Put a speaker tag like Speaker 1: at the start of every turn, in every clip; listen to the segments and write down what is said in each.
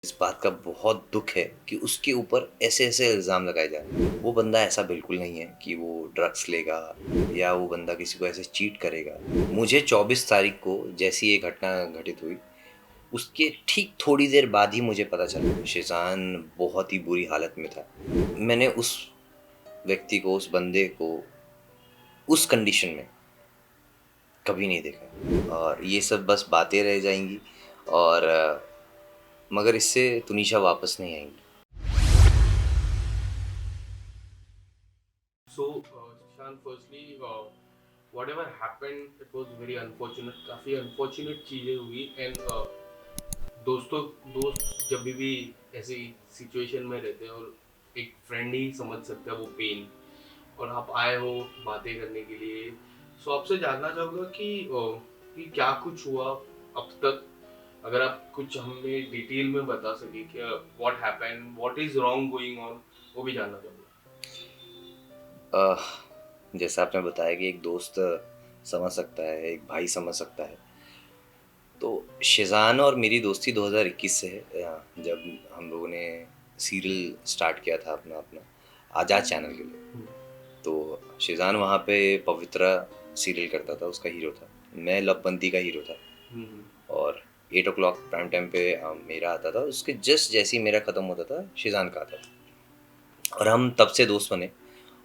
Speaker 1: इस बात का बहुत दुख है कि उसके ऊपर ऐसे-ऐसे इल्ज़ाम लगाए जा रहे हैं। वो बंदा ऐसा बिल्कुल नहीं है कि वो ड्रग्स लेगा या वो बंदा किसी को ऐसे चीट करेगा। मुझे 24 तारीख को जैसी ये घटना घटित हुई, उसके ठीक थोड़ी देर बाद ही मुझे पता चला शेज़ान बहुत ही बुरी हालत में था। मैंने उस व्यक्ति को, उस बंदे को उस कंडीशन में कभी नहीं देखा और ये सब बस बातें रह जाएँगी और मगर इससे तुनिशा वापस नहीं आएँगी।
Speaker 2: So, Shan, firstly, whatever happened, it was very unfortunate. काफी unfortunate चीजें हुई and दोस्त जब भी ऐसी सिचुएशन में रहते हैं और एक फ्रेंड ही समझ सकता है वो पेन और आप आए हो बातें करने के लिए। सो आपसे जानना चाहूँगा कि क्या कुछ हुआ अब तक, अगर आप कुछ हमें डिटेल में बता सके कि what happened, what is wrong going on, वो भी जानना चाहूँगा।
Speaker 1: अ, जैसा आपने बताया कि एक दोस्त समझ सकता है, एक भाई समझ सकता है। तो शेज़ान और मेरी दोस्ती 2021 से है जब हम लोगों ने सीरियल स्टार्ट किया था अपना अपना आज़ाद चैनल के लिए। तो शेज़ान वहाँ पे पवित्रा सीरियल करता था, उसका हीरो था। मैं लवबंती का हीरो था
Speaker 2: हम्म।
Speaker 1: और 8 ओ क्लॉक प्राइम टाइम पे मेरा आता था। उसके जस्ट जैसे ही मेरा ख़त्म होता था, शेज़ान का आता था और हम तब से दोस्त बने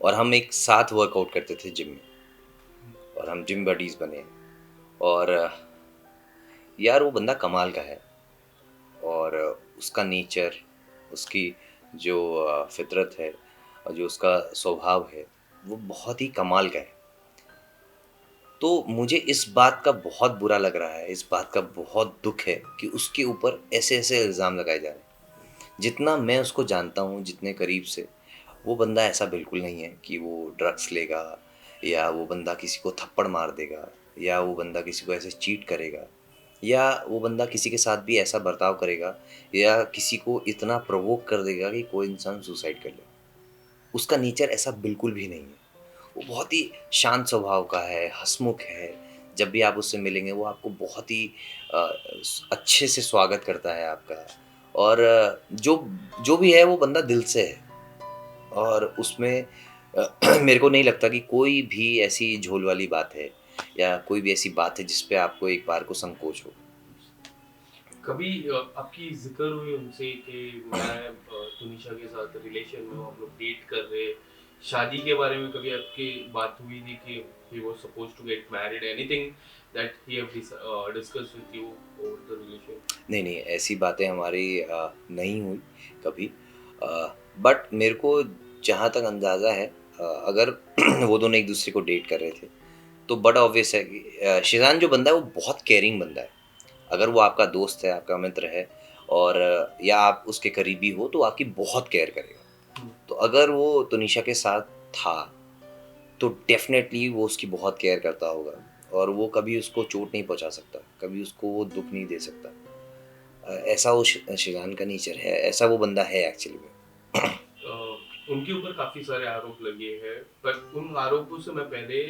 Speaker 1: और हम एक साथ वर्कआउट करते थे जिम में और हम जिम बडीज़ बने और यार वो बंदा कमाल का है और उसका नेचर, उसकी जो फ़ितरत है और जो उसका स्वभाव है, वो बहुत ही कमाल का है। तो मुझे इस बात का बहुत बुरा लग रहा है, इस बात का बहुत दुःख है कि उसके ऊपर ऐसे-ऐसे इल्ज़ाम लगाए जा रहे हैं। जितना मैं उसको जानता हूँ, जितने करीब से, वो बंदा ऐसा बिल्कुल नहीं है कि वो ड्रग्स लेगा या वो बंदा किसी को थप्पड़ मार देगा या वो बंदा किसी को ऐसे चीट करेगा या वो बंदा किसी के साथ भी ऐसा बर्ताव करेगा या किसी को इतना प्रोवोक कर देगा कि कोई इंसान सुसाइड कर ले। उसका नेचर ऐसा बिल्कुल भी नहीं है। वो बहुत ही शांत स्वभाव का है, हँसमुख है। जब भी आप उससे मिलेंगे वो आपको बहुत ही अच्छे से स्वागत करता है आपका और जो जो भी है वो बंदा दिल से है और उसमें मेरे को नहीं लगता कि कोई भी ऐसी झोल वाली बात है या कोई भी ऐसी बात है जिस पे आपको एक बार को संकोच हो।
Speaker 2: कभी आपकी जिक्र हुई उनसे कि मैं तुनिशा के साथ रिलेशन में हूँ, हम लोग डेट कर रहे हैं, शादी के बारे में कभी आपकी बात हुई थी कि he was supposed to get married, anything that he have discussed with you over the relation?
Speaker 1: नहीं, नहीं, ऐसी बातें हमारी नहीं हुई कभी बट मेरे को जहाँ तक अंदाज़ा है अगर वो दोनों एक-दूसरे को डेट कर रहे थे, तो बड़ा ऑब्वियस है कि शिज़ान जो बंदा है वो बहुत केयरिंग बंदा है। अगर वो आपका दोस्त है, आपका मित्र है और या आप उसके करीबी हो तो आपकी बहुत केयर करेगा।
Speaker 2: हम्म।
Speaker 1: तो अगर वो तनिषा के साथ था, तो डेफ़िनेटली वो उसकी बहुत केयर करता होगा और वो कभी उसको चोट नहीं पहुँचा सकता, कभी उसको वो दुःख नहीं दे सकता। ऐसा वो शिज़ान का नेचर है, ऐसा वो बंदा है एक्चुअली में।
Speaker 2: अ, उनके ऊपर काफी सारे आरोप लगे हैं, पर उन आरोपों से मैं पहले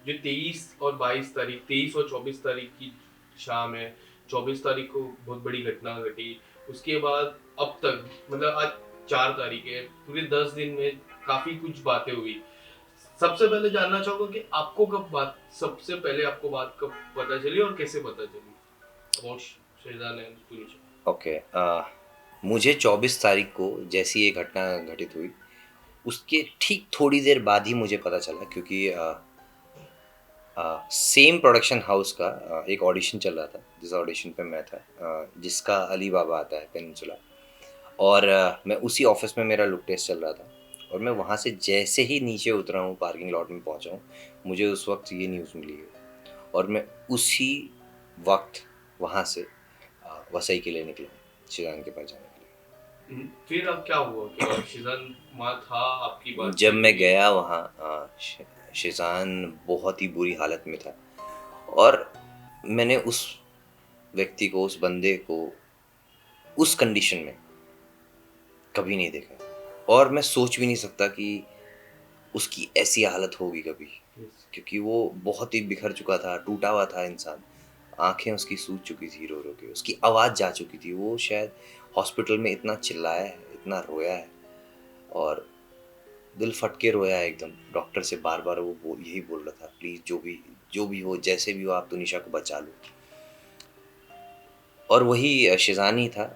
Speaker 2: जो 23 और 24 तारीख की शाम है, 24 तारीख को बहुत बड़ी घटना घटी, उसके बाद अब तक मतलब आज 4 तारीख है, पूरे 10 दिन में काफी कुछ बातें हुई। सबसे पहले जानना चाहूंगा कि आपको कब बात सबसे पहले आपको बात कब पता चली और कैसे पता चली about Schezwan and Tunisha?
Speaker 1: Okay मुझे 24 तारीख को जैसी ये घटना घटित हुई, उसके ठीक थोड़ी देर बाद ही मुझे पता चला क्योंकि सेम प्रोडक्शन हाउस का एक ऑडिशन चल रहा था, जिस ऑडिशन पे मैं था जिसका अली बाबा आता है पेनिनसुला और मैं उसी ऑफ़िस में मेरा लुक टेस्ट चल रहा था और मैं वहाँ से जैसे ही नीचे उतरा हूँ, पार्किंग लॉट में पहुँचा हूँ, मुझे उस वक़्त ये न्यूज़ मिली है और मैं उसी वक़्त वहाँ से वसई के लिए निकला, शिज़ान के पास जाने के
Speaker 2: फिर अब क्या हुआ कि शेजान वहाँ था, आपकी
Speaker 1: लिए। जब
Speaker 2: बातचीत
Speaker 1: मैं
Speaker 2: हुई?
Speaker 1: गया वहाँ शिज़ान बहुत ही बुरी हालत में था और मैंने उस व्यक्ति को, उस बंदे को उस कंडीशन में कभी नहीं देखा और मैं सोच भी नहीं सकता कि उसकी ऐसी हालत होगी कभी,
Speaker 2: Yes.
Speaker 1: क्योंकि वो बहुत ही बिखर चुका था, टूटा हुआ था इंसान। आँखें उसकी सूज चुकी थी रो-रो के, उसकी आवाज़ जा चुकी थी, वो शायद हॉस्पिटल में इतना चिल्लाया है, इतना रोया है और दिल फट के रोया है एकदम। डॉक्टर से बार-बार वो यही बोल रहा था, प्लीज़ जो भी हो, जैसे भी हो आप तुनिशा को बचा लो। और वही शिज़ान ही था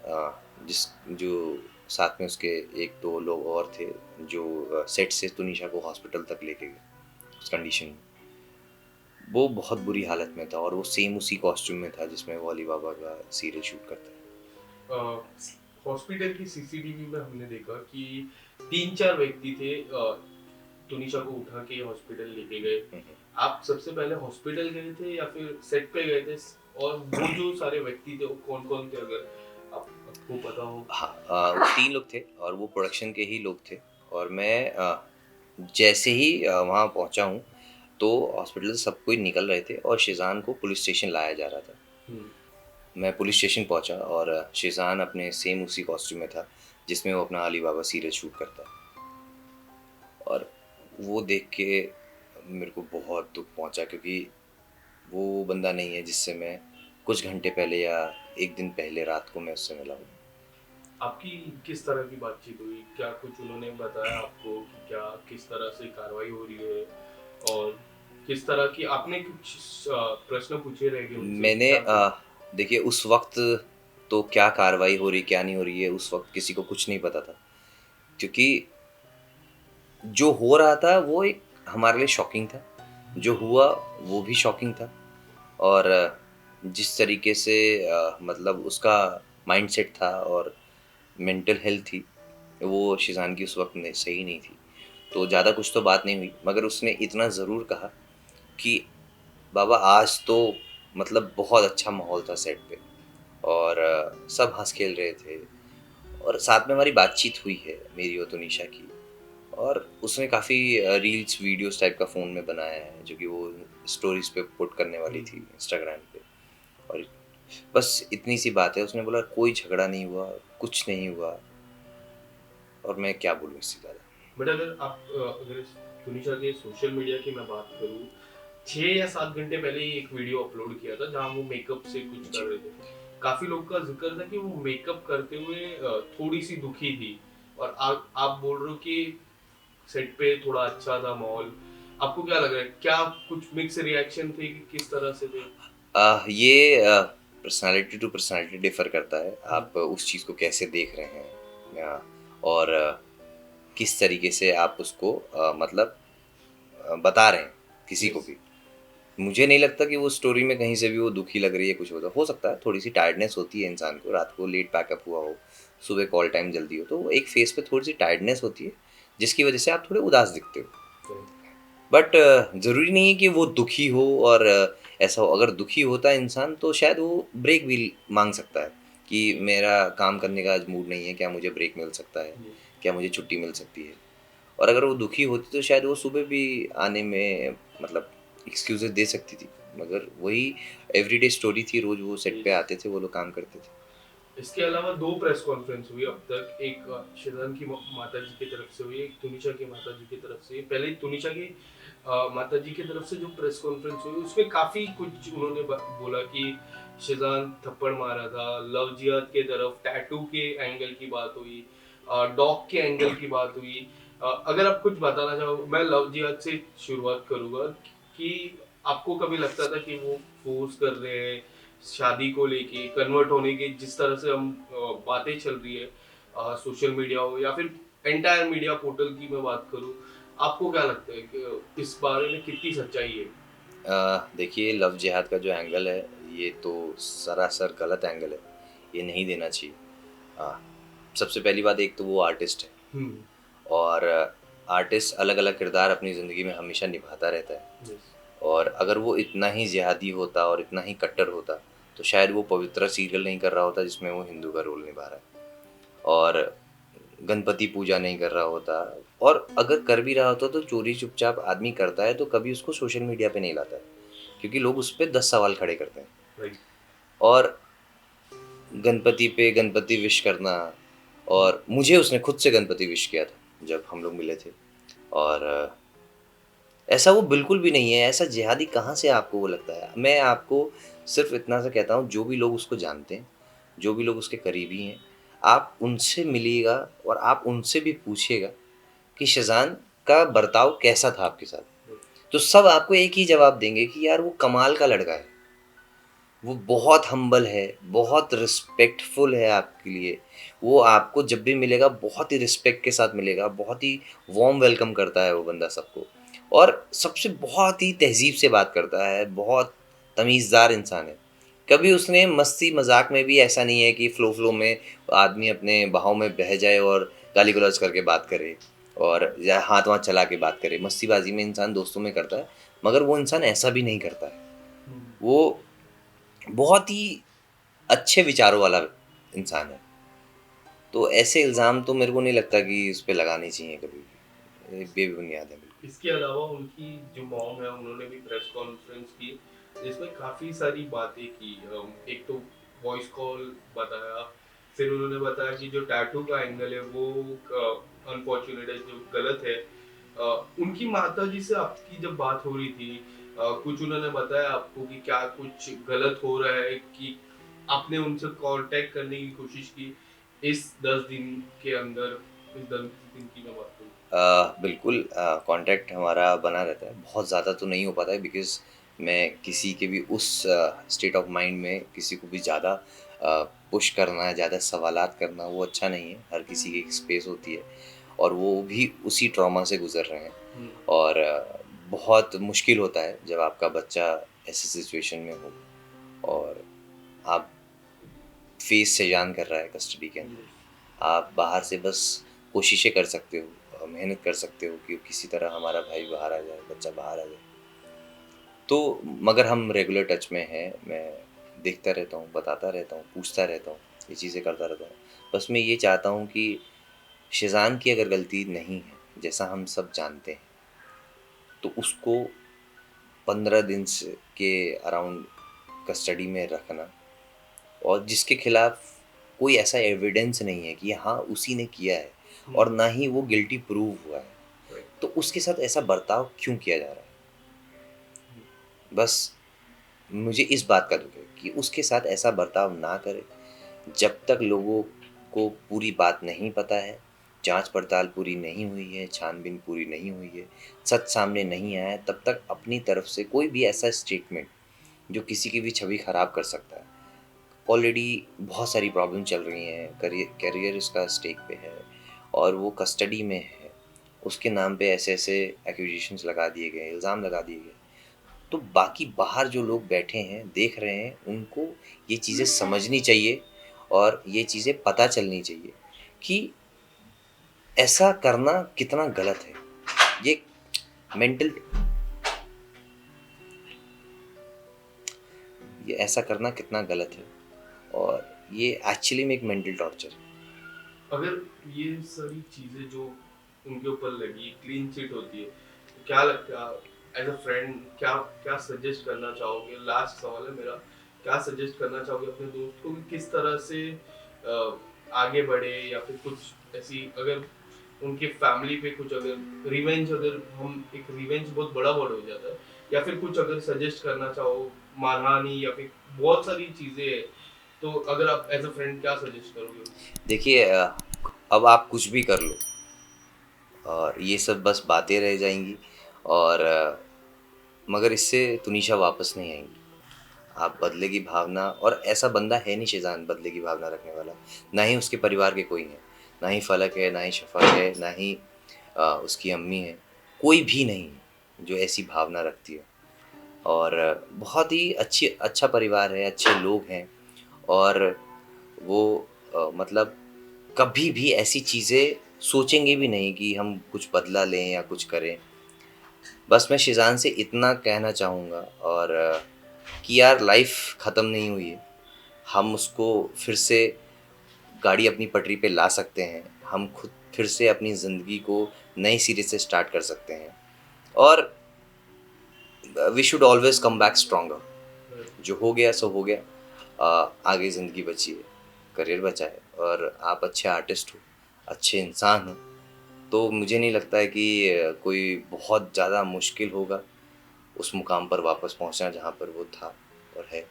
Speaker 1: जो साथ में उसके 1-2 लोग और थे जो सेट से तुनिशा को हॉस्पिटल तक लेके गए उस कंडीशन में। वो बहुत बुरी हालत में था और वो सेम उसी कॉस्ट्यूम में था जिसमें वो अली बाबा का सीरियल शूट करता है।
Speaker 2: हॉस्पिटल की सीसीटीवी में हमने देखा कि 3-4 व्यक्ति थे, तुनिशा को उठा के हॉस्पिटल लेके गए। आप सबसे पहले हॉस्पिटल गए थे या फिर सेट पे गए थे? और वो जो सारे व्यक्ति थे वो कौन-कौन थे, अगर आपको पता हो?
Speaker 1: हाँ, 3 लोग थे और वो प्रोडक्शन के ही लोग थे और मैं जैसे ही वहाँ पहुँचा हूँ तो हॉस्पिटल से सब कोई निकल रहे थे और शिज़ान को पुलिस स्टेशन लाया जा रहा था। मैं पुलिस स्टेशन पहुँचा और शिज़ान अपने सेम उसी कॉस्ट्यूम में था जिसमें वो अपना अली बाबा सीरियल शूट करता है। और वो देख के मेरे को बहुत दुःख पहुँचा क्योंकि वो बंदा नहीं है जिससे मैं कुछ घंटे पहले या 1 दिन पहले रात को मैं उससे मिला हूँ।
Speaker 2: आपकी किस तरह की बातचीत हुई? क्या कुछ उन्होंने बताया आपको कि क्या किस तरह से कार्रवाई हो रही है? और किस तरह की आपने कुछ प्रश्न पूछे रहेंगे उनसे?
Speaker 1: मैंने
Speaker 2: क्या कुछ?
Speaker 1: देखिए उस वक़्त तो क्या कार्रवाई हो रही, क्या नहीं हो रही है, उस वक़्त किसी को कुछ नहीं पता था। क्योंकि जो हो रहा था वो एक हमारे लिए शॉकिंग था, जो हुआ वो भी शॉकिंग था और जिस तरीके से मतलब उसका माइंडसेट था और मेंटल हेल्थ थी, वो शिज़ान की उस वक़्त में सही नहीं थी। तो ज़्यादा कुछ तो बात नहीं हुई, मगर उसने इतना ज़रूर कहा कि बाबा आज तो मतलब बहुत अच्छा माहौल था सेट पे और सब हँस-खेल रहे थे और साथ में हमारी बातचीत हुई है मेरी और तुनिशा की और उसने काफ़ी रील्स, वीडियोज़ टाइप का फ़ोन में बनाया है जो कि वो स्टोरीज़ पे पुट करने वाली थी इंस्टाग्राम पे। और बस इतनी सी बात है, उसने बोला कोई झगड़ा नहीं हुआ, कुछ नहीं हुआ और मैं क्या बोलूँ इससे ज़्यादा।
Speaker 2: बट अगर अगर तुनिशा के सोशल मीडिया की मैं बात करूँ, 6 या 7 घंटे पहले ही एक वीडियो अपलोड किया था जहाँ वो मेकअप से कुछ कर
Speaker 1: जी।
Speaker 2: रहे थे। काफ़ी लोग का ज़िक्र था कि वो मेकअप करते हुए थोड़ी-सी दुखी थी और आप बोल रहे हो कि सेट पे थोड़ा अच्छा था माहौल। आपको क्या लग रहा है? क्या कुछ मिक्स रिएक्शन थे कि किस तरह से थे?
Speaker 1: ये पर्सनैलिटी टू पर्सनैलिटी डिफ़र करता है,
Speaker 2: हुँ,
Speaker 1: आप उस चीज़ को कैसे देख रहे हैं और किस तरीके से आप उसको मतलब बता रहे हैं किसी को
Speaker 2: यस।
Speaker 1: भी। मुझे नहीं लगता कि वो स्टोरी में कहीं से भी वो दुखी लग रही है, कुछ होता हो सकता है थोड़ी-सी टायर्डनेस होती है इंसान को, रात को लेट पैकअप हुआ हो, सुबह कॉल टाइम जल्दी हो, तो वो एक फेस पे थोड़ी-सी टायर्डनेस होती है, जिसकी वजह से आप थोड़े उदास दिखते हो।
Speaker 2: राइट।
Speaker 1: बट ज़रूरी नहीं है कि वो दुखी हो और ऐसा हो, अगर दुखी होता है इंसान तो शायद वो ब्रेक भी माँग सकता है कि मेरा काम करने का आज मूड नहीं है, क्या मुझे ब्रेक मिल सकता है?
Speaker 2: जी।
Speaker 1: क्या मुझे छुट्टी मिल सकती है? और अगर वो दुखी होती तो शायद वो सुबह भी आने में मतलब एक्सक्यूज़ेज़ दे सकती थी। मगर वही एवरीडे स्टोरी थी, रोज़ वो सेट पे
Speaker 2: यस।
Speaker 1: आते थे, वो लोग काम करते थे।
Speaker 2: इसके अलावा 2 प्रेस कॉन्फ्रेंस हुई अब तक। एक शिज़ान की माताजी की तरफ से हुई, एक तुनिशा की माताजी की तरफ से। पहले तुनिशा की माताजी की तरफ से जो प्रेस कॉन्फ्रेंस हुई उसमें काफ़ी कुछ उन्होंने बोला कि शिज़ान थप्पड़ मारा था, लव जिहाद के तरफ टैटू के एंगल की बात हुई, डॉग के एंगल की बात हुई। अगर आप कुछ बताना चाहो, मैं लव जिहाद से शुरुआत करूँगा कि आपको कभी लगता था कि वो फोर्स कर रहे हैं शादी को लेके, कन्वर्ट होने की जिस तरह से हम बातें चल रही है सोशल मीडिया हो या फिर एंटायर मीडिया पोर्टल की मैं बात करूँ, आपको क्या लगता है कि इस बारे में कितनी सच्चाई है?
Speaker 1: देखिए लव जिहाद का जो एंगल है, ये तो सरासर गलत एंगल है, ये नहीं देना चाहिए। अ, सबसे पहली बात एक तो वो आर्टिस्ट है
Speaker 2: हुँ,
Speaker 1: और आर्टिस्ट अलग-अलग किरदार अपनी ज़िंदगी में हमेशा निभाता रहता है
Speaker 2: यस,
Speaker 1: और अगर वो इतना ही जिहादी होता और इतना ही कट्टर होता, तो शायद वो पवित्रा सीरियल नहीं कर रहा होता जिसमें वो हिंदू का रोल निभा रहा है और गणपति पूजा नहीं कर रहा होता और अगर कर भी रहा होता तो चोरी चुपचाप आदमी करता है तो कभी उसको सोशल मीडिया पे नहीं लाता है, क्योंकि लोग उस पे 10 सवाल खड़े करते हैं।
Speaker 2: राइट,
Speaker 1: और गणपति पे गणपति विश करना और मुझे उसने खुद से गणपति विश किया था जब हम लोग मिले थे और ऐसा वो बिल्कुल भी नहीं है, ऐसा जिहादी कहाँ से आपको वो लगता है? मैं आपको सिर्फ़ इतना सा कहता हूँ, जो भी लोग उसको जानते हैं, जो भी लोग उसके करीबी हैं, आप उनसे मिलिएगा और आप उनसे भी पूछिएगा कि शेज़ान का बर्ताव कैसा था आपके साथ? तो सब आपको एक ही जवाब देंगे कि यार वो कमाल का लड़का है। वो बहुत हम्बल है, बहुत रिस्पेक्टफुल है आपके लिए। वो आपको जब भी मिलेगा बहुत ही रिस्पेक्ट के साथ मिलेगा, बहुत ही वार्म वेलकम करता है वो बंदा सबको। और सबसे बहुत ही तहज़ीब से बात करता है, बहुत तमीज़दार इंसान है। कभी उसने मस्ती-मज़ाक में भी ऐसा नहीं है कि फ़्लो में आदमी अपने बहाव में बह जाए और गाली-गलौज करके बात करे और या हाथ-वाथ चला के बात करे। मस्तीबाज़ी में इंसान दोस्तों में करता है, मगर वो इंसान ऐसा भी नहीं करता है।
Speaker 2: हुँ।
Speaker 1: वो बहुत ही अच्छे विचारों वाला इंसान है। तो ऐसे इल्ज़ाम तो मेरे को नहीं लगता कि उस पे लगाने चाहिए कभी भी। ये बेबुनियाद है बिल्कुल।
Speaker 2: इसके अलावा उनकी जो मॉम है उन्होंने भी प्रेस कॉन्फ्रेंस की जिसमें काफ़ी सारी बातें की। एक तो वॉइस कॉल बताया, फिर उन्होंने बताया कि जो टैटू का एंगल है वो अनफॉर्चुनेट है, जो गलत है। उनकी माताजी से आपकी जब बात हो रही थी, कुछ उन्होंने बताया आपको कि क्या कुछ गलत हो रहा है, कि आपने उनसे कांटेक्ट करने की कोशिश की इस 10 दिन के अंदर, इस 10 दिन की मैं बात करूँ?
Speaker 1: बिल्कुल कॉन्टैक्ट हमारा बना रहता है। बहुत ज़्यादा तो नहीं हो पाता है बिकॉज़ मैं किसी के भी उस स्टेट ऑफ माइंड में किसी को भी ज़्यादा पुश करना, ज़्यादा सवालात करना वो अच्छा नहीं है। हर किसी की एक स्पेस होती है और वो भी उसी ट्रॉमा से गुज़र रहे हैं
Speaker 2: हुँ।
Speaker 1: और बहुत मुश्किल होता है जब आपका बच्चा ऐसी सिचुएशन में हो और आप फेस से जान कर रहा है कस्टडी के
Speaker 2: हुँ।
Speaker 1: अंदर। आप बाहर से बस कोशिशें कर सकते हो, मेहनत कर सकते हो कि किसी तरह हमारा भाई बाहर आ जाए, बच्चा बाहर आ जाए। तो मगर हम रेगुलर टच में हैं, मैं देखता रहता हूँ, बताता रहता हूँ, पूछता रहता हूँ, ये चीज़ें करता रहता हूँ। बस मैं ये चाहता हूँ कि शेज़ान की अगर गलती नहीं है, जैसा हम सब जानते हैं, तो उसको 15 दिन से के अराउंड कस्टडी में रखना और जिसके खिलाफ कोई ऐसा एविडेंस नहीं है कि हाँ, उसी ने किया है
Speaker 2: हुँ।
Speaker 1: और ना ही वो गिल्टी प्रूव हुआ है,
Speaker 2: राइट।
Speaker 1: तो उसके साथ ऐसा बर्ताव क्यों किया जा रहा है?
Speaker 2: हुँ।
Speaker 1: बस मुझे इस बात का दुःख है कि उसके साथ ऐसा बर्ताव ना करें, जब तक लोगों को पूरी बात नहीं पता है, जाँच-पड़ताल पूरी नहीं हुई है, छानबीन पूरी नहीं हुई है, सच सामने नहीं आया है, तब तक अपनी तरफ से कोई भी ऐसा स्टेटमेंट जो किसी की भी छवि खराब कर सकता है। ऑलरेडी बहुत सारी प्रॉब्लम चल रही हैं, करियर उसका स्टेक पे है और वो कस्टडी में है। उसके नाम पे ऐसे-ऐसे एक्यूज़ेशंस लगा दिए गए, इल्ज़ाम लगा दिए गए। तो बाकी बाहर जो लोग बैठे हैं, देख रहे हैं, उनको ये चीज़ें समझनी चाहिए और ये चीज़ें पता चलनी चाहिए कि ऐसा करना कितना गलत है। ये मेंटल ये ऐसा करना कितना गलत है और ये एक्चुअली में एक मेंटल टॉर्चर है।
Speaker 2: अगर ये सारी चीज़ें जो उनके ऊपर लगी, क्लीन चिट होती है, तो क्या लगता है एज़ अ फ्रेंड, क्या क्या सजेस्ट करना चाहोगे? लास्ट सवाल है मेरा, क्या सजेस्ट करना चाहोगे अपने दोस्त को कि किस तरह से आगे बढ़े, या फिर कुछ ऐसी अगर उनके फैमिली पे कुछ अगर रिवेंज, अगर हम एक रिवेंज बहुत बड़ा वर्ड हो जाता है, या फिर कुछ अगर सजेस्ट करना चाहो, मानहानि या फिर बहुत सारी चीज़ें हैं, तो अगर आप एज़ अ फ्रेंड क्या सजेस्ट करोगे?
Speaker 1: देखिए अब आप कुछ भी कर लो और ये सब बस बातें रह जाएँगी और मगर इससे तुनिशा वापस नहीं आएँगी। आप बदले की भावना और ऐसा बंदा है नहीं शेज़ान बदले की भावना रखने वाला। ना ही उसके परिवार के कोई हैं। ना ही फलक है, ना ही शफ़क़ है, ना ही उसकी अम्मी है। कोई भी नहीं है जो ऐसी भावना रखती है। और बहुत ही अच्छा परिवार है, अच्छे लोग हैं और वो मतलब कभी भी ऐसी चीज़ें सोचेंगे भी नहीं कि हम कुछ बदला लें या कुछ करें। बस मैं शिज़ान से इतना कहना चाहूँगा और कि यार लाइफ़ ख़त्म नहीं हुई है। हम उसको फिर से गाड़ी अपनी पटरी पे ला सकते हैं। हम खुद फिर से अपनी ज़िंदगी को नए सिरे से स्टार्ट कर सकते हैं और we should always come back stronger. जो हो गया सो हो गया। आगे ज़िंदगी बची है, करियर बचा है और आप अच्छे आर्टिस्ट हो, अच्छे इंसान हो। तो मुझे नहीं लगता है कि कोई बहुत ज़्यादा मुश्किल होगा उस मुकाम पर वापस पहुँचना जहाँ पर वो था और है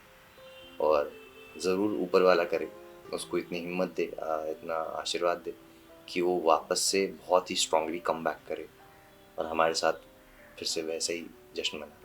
Speaker 1: और ज़रूर ऊपर वाला करे। उसको इतनी हिम्मत दे, इतना आशीर्वाद दे कि वो वापस से बहुत ही स्ट्रांगली कम बैक करे और हमारे साथ फिर से वैसे ही जश्न मनाए।